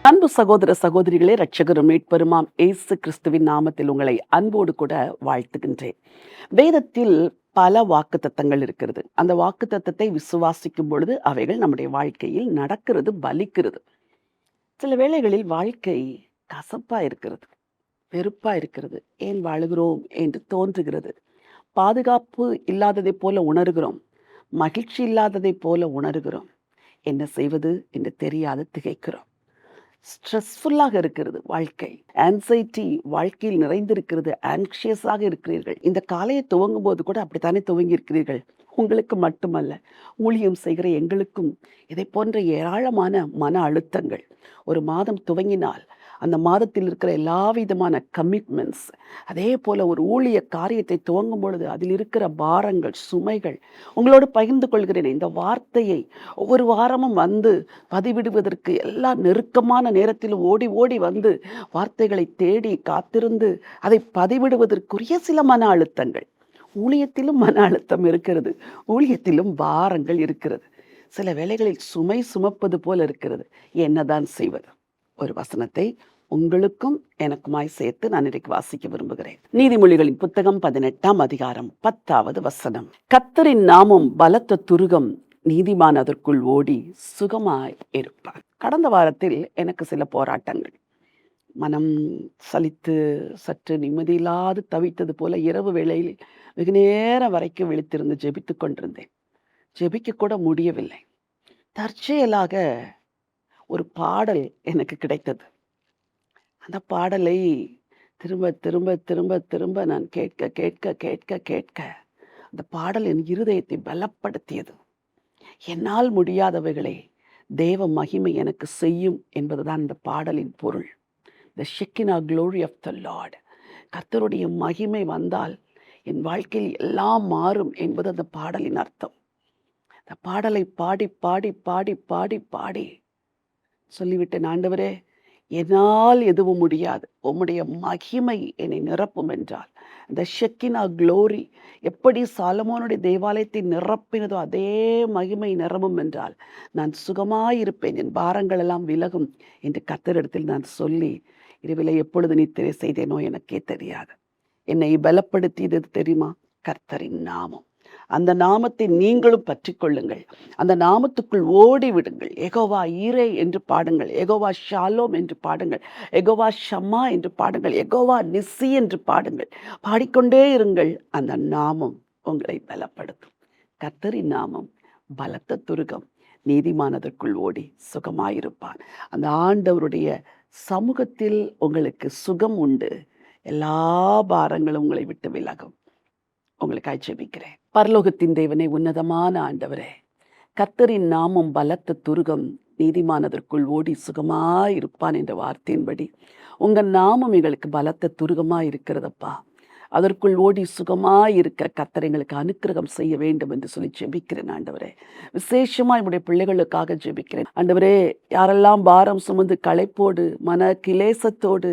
அன்பு சகோதர சகோதரிகளே, இரட்சகரும் மீட்பெருமாம் இயேசு கிறிஸ்துவின் நாமத்தில் உங்களை அன்போடு கூட வாழ்த்துகின்றேன். வேதத்தில் பல வாக்குத்தத்தங்கள் இருக்கிறது. அந்த வாக்குத்தத்தத்தை விசுவாசிக்கும் பொழுது அவைகள் நம்முடைய வாழ்க்கையில் நடக்கிறது, பலிக்கிறது. சில வேளைகளில் வாழ்க்கை கசப்பா இருக்கிறது, வெறுப்பா இருக்கிறது. ஏன் வாழுகிறோம் என்று தோன்றுகிறது. பாதுகாப்பு இல்லாததைப் போல உணர்கிறோம். மகிழ்ச்சி இல்லாததைப் போல உணர்கிறோம். என்ன செய்வது என்று தெரியாது திகைக்கிறோம். ஸ்ட்ரெஸ்ஃபுல்லாக இருக்கிறது வாழ்க்கை. ஆன்சைட்டி வாழ்க்கையில் நிறைந்திருக்கிறது. ஆங்ஷியஸாக இருக்கிறீர்கள். இந்த காலையை துவங்கும் போது கூட அப்படித்தானே துவங்கி இருக்கிறீர்கள். உங்களுக்கு மட்டுமல்ல, ஊழியம் செய்கிற எங்களுக்கும் இதை போன்ற ஏராளமான மன அழுத்தங்கள். ஒரு மாதம் துவங்கினால் அந்த மாதத்தில் இருக்கிற எல்லா விதமான கமிட்மெண்ட்ஸ், அதே போல ஒரு ஊழிய காரியத்தை துவங்கும் பொழுது அதில் இருக்கிற பாரங்கள், சுமைகள் உங்களோடு பகிர்ந்து கொள்கிறேன். இந்த வார்த்தையை ஒவ்வொரு வாரமும் வந்து பதிவிடுவதற்கு எல்லா நெருக்கமான நேரத்திலும் ஓடி ஓடி வந்து வார்த்தைகளை தேடி காத்திருந்து அதை பதிவிடுவதற்குரிய சில மன அழுத்தங்கள். ஊழியத்திலும் மன அழுத்தம் இருக்கிறது, ஊழியத்திலும் பாரங்கள் இருக்கிறது. சில வேளைகளில் சுமை சுமப்பது போல இருக்கிறது. என்னதான் செய்வது? ஒரு வசனத்தை உங்களுக்கும் எனக்குமாய் சேர்த்து நான் இன்றைக்கு வாசிக்க விரும்புகிறேன். நீதிமொழிகளின் புத்தகம் 18ஆம் அதிகாரம் 10வது வசனம். கர்த்தரின் நாமம் பலத்த துருகம், நீதிமான் அதற்குள் ஓடி சுகமாய் இருப்பான். கடந்த வாரத்தில் எனக்கு சில போராட்டங்கள், மனம் சலித்து சற்று நிம்மதியில்லாது தவித்தது போல இரவு வேளையில் வெகு நேரம் வரைக்கும் விழித்திருந்து ஜெபித்து கொண்டிருந்தேன். ஜெபிக்க கூட முடியவில்லை. தற்செயலாக ஒரு பாடல் எனக்கு கிடைத்தது. அந்த பாடலை திரும்ப திரும்ப திரும்ப திரும்ப நான் கேட்க கேட்க கேட்க கேட்க அந்த பாடல் என் இருதயத்தை பலப்படுத்தியது. என்னால் முடியாதவைகளை தேவ மகிமை எனக்கு செய்யும் என்பதுதான் இந்த பாடலின் பொருள். The Shekinah glory of the Lord. கர்த்தருடைய மகிமை வந்தால் என் வாழ்க்கையில் எல்லாம் மாறும் என்பது அந்த பாடலின் அர்த்தம். அந்த பாடலை பாடி பாடி பாடி பாடி பாடி சொல்லிவிட்டேன், ஆண்டவரே, என்னால் எதுவும் முடியாது, உம்முடைய மகிமை என்னை நிரப்பும் என்றால், அந்த ஷெக்கினா க்ளோரி எப்படி சாலமோனுடைய தேவாலயத்தை நிரப்பினதோ அதே மகிமை நிரம்பும் என்றால் நான் சுகமாயிருப்பேன், என் பாரங்கள் எல்லாம் விலகும் என்று கர்த்தரிடத்தில் நான் சொல்லி இரவிலே எப்பொழுது நித்திரை செய்தேனோ எனக்கே தெரியாது. என்னை பலப்படுத்தியது தெரியுமா? கர்த்தரின் நாமம். அந்த நாமத்தை நீங்களும் பற்றி கொள்ளுங்கள். அந்த நாமத்துக்குள் ஓடி விடுங்கள். யெகோவா ஈரே என்று பாடுங்கள், யெகோவா ஷாலோம் என்று பாடுங்கள், யெகோவா ஷம்மா என்று பாடுங்கள், யெகோவா நிஸ்ஸி என்று பாடுங்கள். பாடிக்கொண்டே இருங்கள். அந்த நாமம் உங்களை பலப்படுத்தும். கர்த்தரின் நாமம் பலத்த துருகம், நீதிமானதற்குள் ஓடி சுகமாயிருப்பான். அந்த ஆண்டவருடைய சமூகத்தில் உங்களுக்கு சுகம் உண்டு. எல்லா பாரங்களும் உங்களை விட்டு விலகும். உங்களுக்காய் ஜெபிக்கிறேன். பரலோகத்தின் தேவனே, உன்னதமான ஆண்டவரே, கர்த்தரின் நாமம் பலத்த துருகம், நீதிமானதற்குள் ஓடி சுகமாயிருப்பான் என்ற வார்த்தையின்படி உங்கள் நாமம் எங்களுக்கு பலத்த துருகமாக இருக்கிறதப்பா. அதற்குள் ஓடி சுகமாயிருக்க கர்த்தர் எங்களுக்கு அனுக்கிரகம் செய்ய வேண்டும் என்று சொல்லி ஜெபிக்கிறேன் ஆண்டவரே. விசேஷமாக என்னுடைய பிள்ளைகளுக்காக ஜெபிக்கிறேன் ஆண்டவரே. யாரெல்லாம் பாரம் சுமந்து களைப்போடு மன கிலேசத்தோடு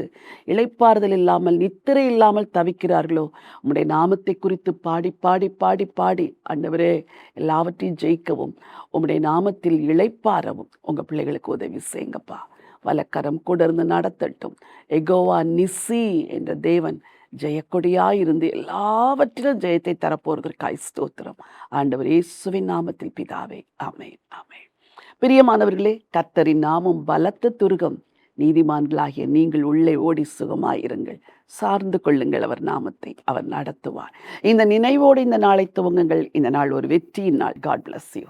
இளைப்பாறுதல் இல்லாமல் நித்திரை இல்லாமல் தவிக்கிறார்களோ, உம்முடைய நாமத்தை குறித்து பாடி பாடி பாடி பாடி ஆண்டவரே எல்லாவற்றையும் ஜெயிக்கவும் உம்முடைய நாமத்தில் இளைப்பாறவும் உங்கள் பிள்ளைகளுக்கு உதவி செய்யுங்கப்பா. வலக்கரம் கூட இருந்து நடத்தட்டும். யெகோவா நிஸ்ஸி என்ற தேவன் ஜெயக்கொடியாயிருந்து எல்லாவற்றிலும் ஜெயத்தை தரப்போவதற்காய் ஸ்தோத்திரம். ஆண்டவர் இயேசுவின் நாமத்தில் பிதாவே, ஆமென் ஆமென். பிரியமானவர்களே, கர்த்தரின் நாமம் பலத்த துருகம், நீதிமான்களாகிய நீங்கள் உள்ளே ஓடி சுகமாயிருங்கள். சார்ந்து கொள்ளுங்கள் அவர் நாமத்தை, அவர் நடத்துவார். இந்த நினைவோடு இந்த நாளை துவங்குங்கள். இந்த நாள் ஒரு வெற்றியின் நாள். God bless you.